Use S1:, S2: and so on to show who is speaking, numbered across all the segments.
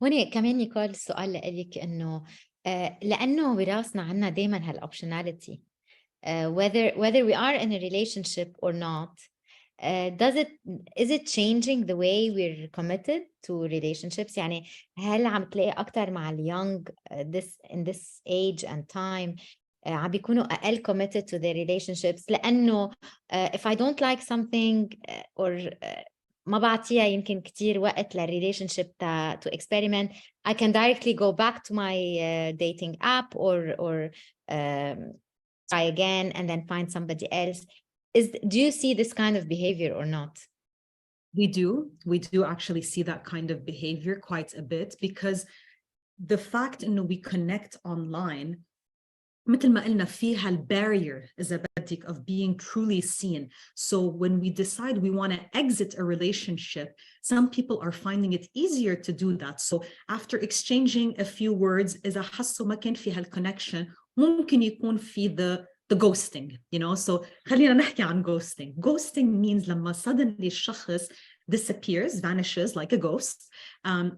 S1: هون كمان نيكول السؤال لإلِك إنه لإنه براسنا عندنا دايمًا هالoptionality whether we are in a relationship or not, does it is it changing the way we're committed to relationships؟ يعني هل عم تلاقي أكتر مع الyoung in this age and time عم بيكونوا أقل committed to their relationships لإنه if I don't like something or ما باعطيها يمكن كتير وقت للrelationship to experiment, I can directly go back to my dating app or um, try again and then find somebody else. Do you see this kind of behavior or not?
S2: We do actually see that kind of behavior quite a bit, because the fact إنه we connect online مثل ما قلنا فيها البارير إذا بدك of being truly seen. So when we decide we want to exit a relationship, some people are finding it easier to do that. So after exchanging a few words إذا حسوا ما كان في هالconnection ممكن يكون في the ghosting, you know. So خلينا نحكي عن ghosting. Ghosting means لما suddenly الشخص disappears, vanishes like a ghost,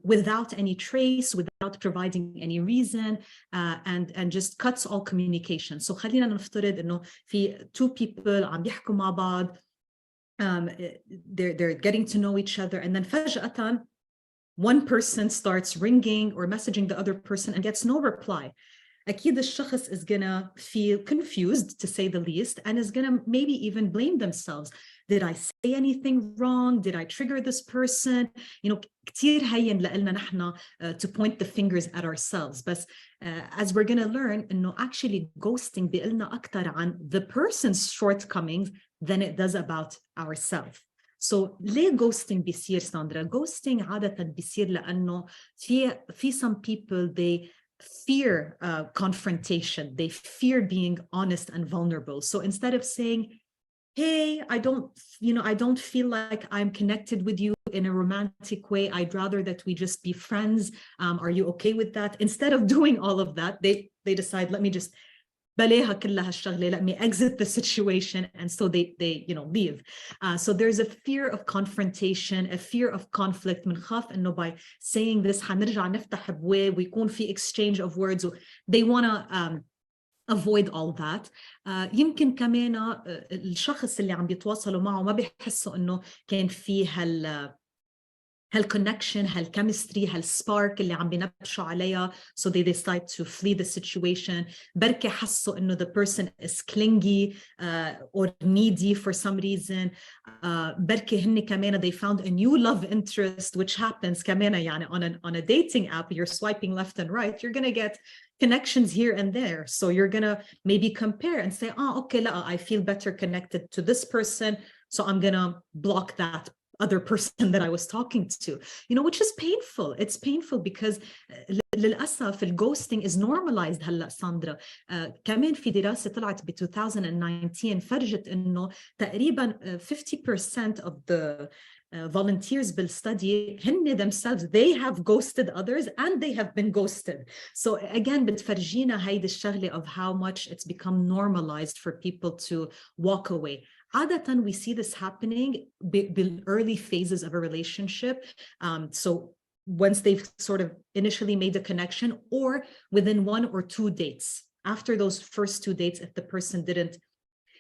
S2: without any trace, without providing any reason, and just cuts all communication. So خلينا نفترض إنه في two people عم يحكوا مع بعض, they're getting to know each other, and then فجأة one person starts ringing or messaging the other person and gets no reply. أكيد الشخص is gonna feel confused, to say the least, and is gonna maybe even blame themselves. Did I say anything wrong? Did I trigger this person? You know, كتير هين لنا نحن to point the fingers at ourselves. But as we're gonna learn, إنه actually ghosting بيقلنا أكتر عن the person's shortcomings than it does about ourselves. So ليه ghosting بيصير ساندرا؟ ghosting عادة بيصير لأنه في some people they fear confrontation. They fear being honest and vulnerable. So instead of saying, hey, I don't feel like I'm connected with you in a romantic way, I'd rather that we just be friends. Are you okay with that? Instead of doing all of that, they decide, let me just بلاها كل هالشغلة, let me exit the situation, and so they leave. So there's a fear of confrontation, a fear of conflict. منخاف إنه by saying this حنرجع نفتح بواب ويكون في exchange of words. They want to avoid all that. يمكن كمان الشخص اللي عم بيتواصلوا معه ما بيحسوا إنه كان فيه هالconnection, هالchemistry, هالspark اللي عم بينبشوا عليها, so they decide to flee the situation. بركي حسوا إنه the person is clingy or needy for some reason. بركي هن كمان they found a new love interest, which happens كمان يعني on a dating app. You're swiping left and right, you're gonna get connections here and there. So you're gonna maybe compare and say, okay, لا, I feel better connected to this person, so I'm gonna block that other person that I was talking to, which is painful. It's painful because للأسف الghosting is normalized هلأ ساندرا. كمان في دراسة طلعت ب 2019 فرجت إنه تقريبا 50% of the volunteers بالstudy هن themselves, they have ghosted others and they have been ghosted. So again بتفرجينا هيدي الشغلة of how much it's become normalized for people to walk away. عادة we see this happening in early phases of a relationship. So once they've sort of initially made a connection, or within 1 or 2 dates. After those first 2 dates, if the person didn't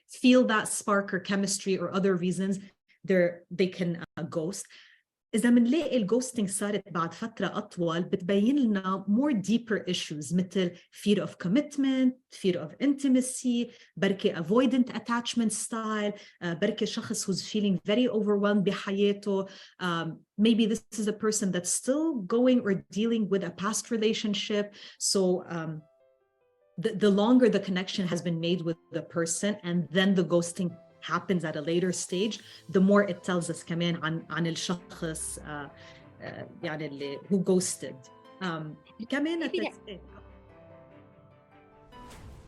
S2: feel that spark or chemistry or other reasons, they can ghost. إذا منلاقي الghosting صارت بعد فترة أطول بتبين لنا more deeper issues مثل fear of commitment, fear of intimacy, بركي avoidant attachment style, بركي شخص who's feeling very overwhelmed بحياته. Maybe this is a person that's still going or dealing with a past relationship. So the longer the connection has been made with the person and then the ghosting happens at a later stage, the more it tells us كمان عن الشخص يعني اللي who ghosted. كمان